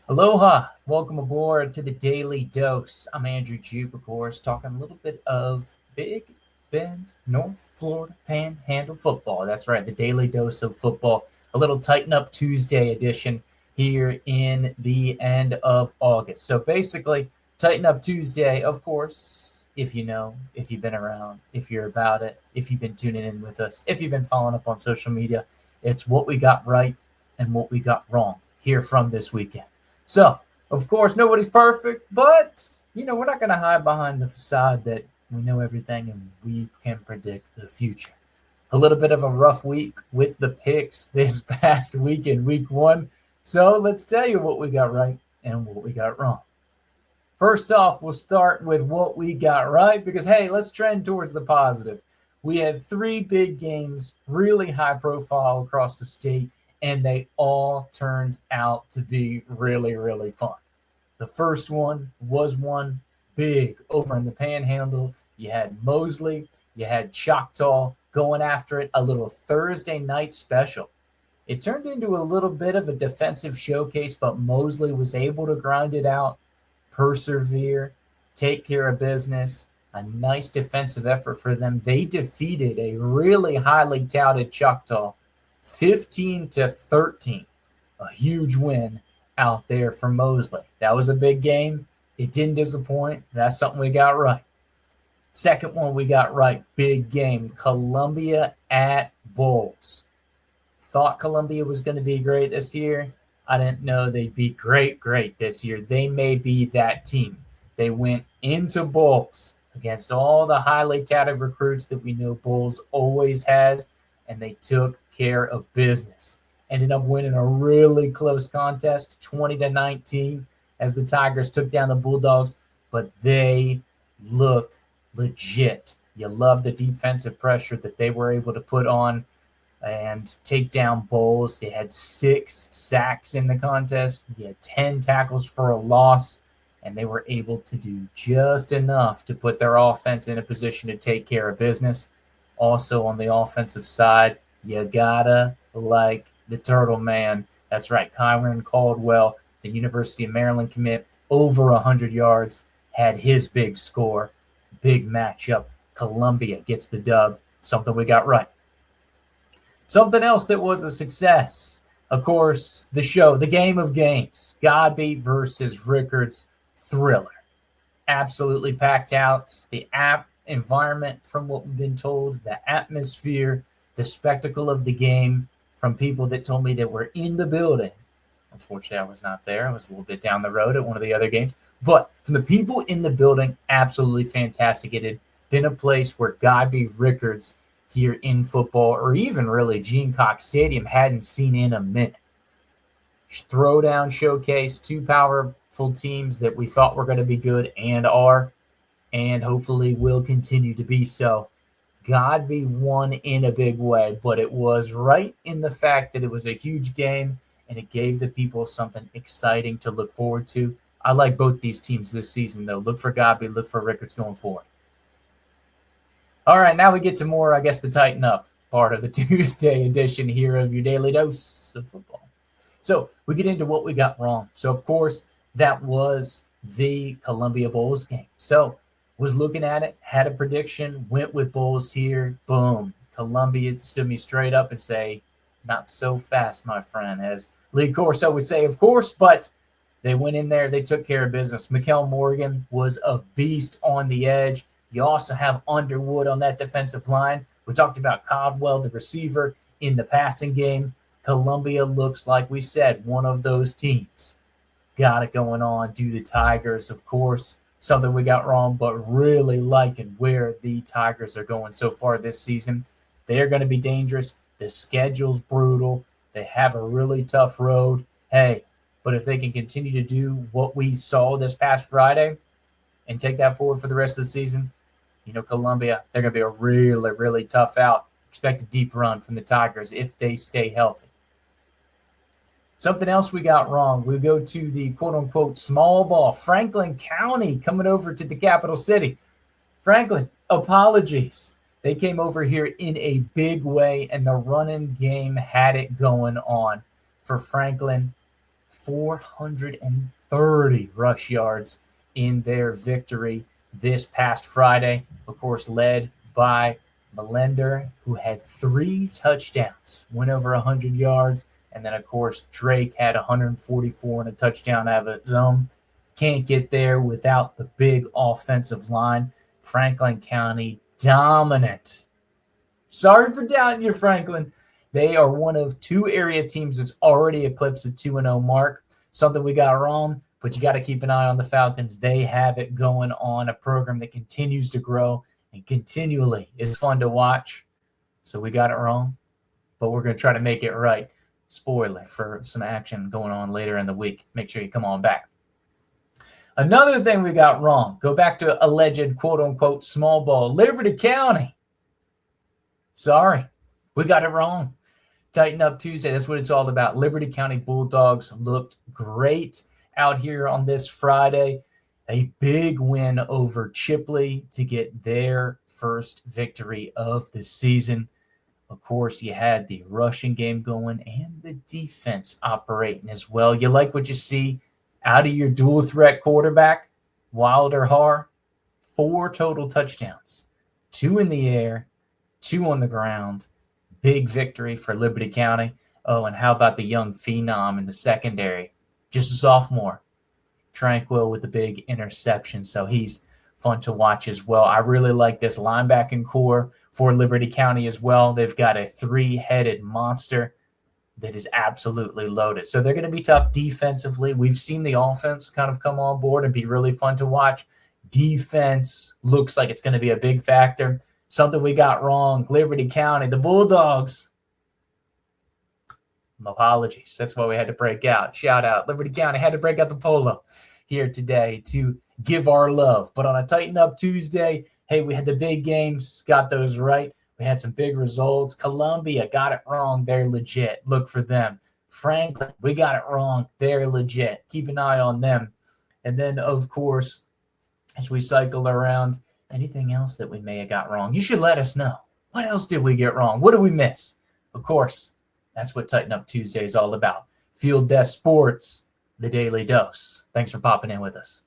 Aloha, welcome aboard to the Daily Dose. I'm Andrew Jupe, of course, talking a little bit of Big Bend, North Florida Panhandle football. That's right, the Daily Dose of football, a little Tighten Up Tuesday edition here in the end of August. So basically, Tighten Up Tuesday, of course, if you know, if you've been around, if you're about it, if you've been tuning in with us, if you've been following up on social media, it's what we got right and what we got wrong here from this weekend. So, of course, nobody's perfect, but, we're not going to hide behind the facade that we know everything and we can predict the future. A little bit of a rough week with the picks this past week in week one. So, let's tell you what we got right and what we got wrong. First off, we'll start with what we got right because, hey, let's trend towards the positive. We had three big games, really high profile across the state, and they all turned out to be really, really fun. The first one was one big over in the Panhandle. You had Mosley, you had Choctaw going after it, a little Thursday night special. It turned into a little bit of a defensive showcase, but Mosley was able to grind it out, persevere, take care of business. A nice defensive effort for them. They defeated a really highly touted Choctaw 15-13, a huge win out there for Mosley. That was a big game. It didn't disappoint. That's something we got right. Second one we got right, big game, Columbia at Bulls. Thought Columbia was going to be great this year. I didn't know they'd be great this year. They may be that team. They went into Bulls against all the highly touted recruits that we know Bulls always has, and they took care of business. Ended up winning a really close contest, 20-19, as the Tigers took down the Bulldogs, but they look legit. You love the defensive pressure that they were able to put on and take down Bulls. They had 6 sacks in the contest. You had 10 tackles for a loss, and they were able to do just enough to put their offense in a position to take care of business. Also on the offensive side, you gotta like the Turtle Man. That's right, Kyron Caldwell, the University of Maryland commit, over 100 yards, had his big score. Big matchup. Columbia gets the dub. Something we got right. Something else that was a success, of course, the show, the game of games, Godby versus Rickards thriller. Absolutely packed out. The environment, from what we've been told, the atmosphere, the spectacle of the game, from people that told me that were in the building. Unfortunately, I was not there. I was a little bit down the road at one of the other games. But from the people in the building, absolutely fantastic. It had been a place where Godby Rickards here in football, or even really Gene Cox Stadium, hadn't seen in a minute. Throwdown showcase, 2 powerful teams that we thought were going to be good and are, and hopefully will continue to be so. Godby won in a big way, but it was right in the fact that it was a huge game and it gave the people something exciting to look forward to. I like both these teams this season, though. Look for Godby, look for Rickards going forward. All right, now we get to more, I guess, the Tighten Up part of the Tuesday edition here of your Daily Dose of Football. So we get into what we got wrong. So, of course, that was the Columbia Bulls game. So was looking at it, had a prediction, went with Bulls here. Boom. Columbia stood me straight up and say, not so fast, my friend, as Lee Corso would say, of course, but they went in there. They took care of business. Mikel Morgan was a beast on the edge. You also have Underwood on that defensive line. We talked about Caldwell, the receiver, in the passing game. Columbia looks, like we said, one of those teams. Got it going on. Do the Tigers, of course. Something we got wrong, but really liking where the Tigers are going so far this season. They are going to be dangerous. The schedule's brutal. They have a really tough road. Hey, but if they can continue to do what we saw this past Friday and take that forward for the rest of the season, Columbia, they're going to be a really, really tough out. Expect a deep run from the Tigers if they stay healthy. Something else we got wrong. We go to the quote-unquote small ball. Franklin County coming over to the capital city. Franklin, apologies. They came over here in a big way, and the running game had it going on for Franklin. 430 rush yards in their victory this past Friday. Of course, led by Melender, who had 3 touchdowns, went over 100 yards. And then, of course, Drake had 144 and a touchdown out of his own. Can't get there without the big offensive line. Franklin County dominant. Sorry for doubting you, Franklin. They are one of 2 area teams that's already eclipsed the 2-0 mark. Something we got wrong, but you got to keep an eye on the Falcons. They have it going on, a program that continues to grow and continually is fun to watch. So we got it wrong, but we're going to try to make it right. Spoiler for some action going on later in the week. Make sure you come on back. Another thing we got wrong, go back to alleged quote-unquote small ball. Liberty County. Sorry, we got it wrong. Tighten Up Tuesday, that's what it's all about. Liberty County Bulldogs looked great out here on this Friday. A big win over Chipley to get their first victory of the season. Of course, you had the rushing game going and the defense operating as well. You like what you see out of your dual threat quarterback, Wilder Har. 4 total touchdowns, 2 in the air, 2 on the ground. Big victory for Liberty County. Oh, and how about the young phenom in the secondary? Just a sophomore. Tranquil with the big interception. So he's fun to watch as well. I really like this linebacking core for Liberty County as well. They've got a 3-headed monster that is absolutely loaded. So they're going to be tough defensively. We've seen the offense kind of come on board and be really fun to watch. Defense looks like it's going to be a big factor. Something we got wrong, Liberty County, the Bulldogs. Apologies. That's why we had to break out. Shout out. Liberty County had to break out the polo here today to give our love. But on a Tighten Up Tuesday, hey, we had the big games, got those right. We had some big results. Columbia got it wrong. They're legit. Look for them. Franklin, we got it wrong. They're legit. Keep an eye on them. And then, of course, as we cycle around, anything else that we may have got wrong, you should let us know. What else did we get wrong? What did we miss? Of course, that's what Tighten Up Tuesday is all about. Field Desk Sports, the Daily Dose. Thanks for popping in with us.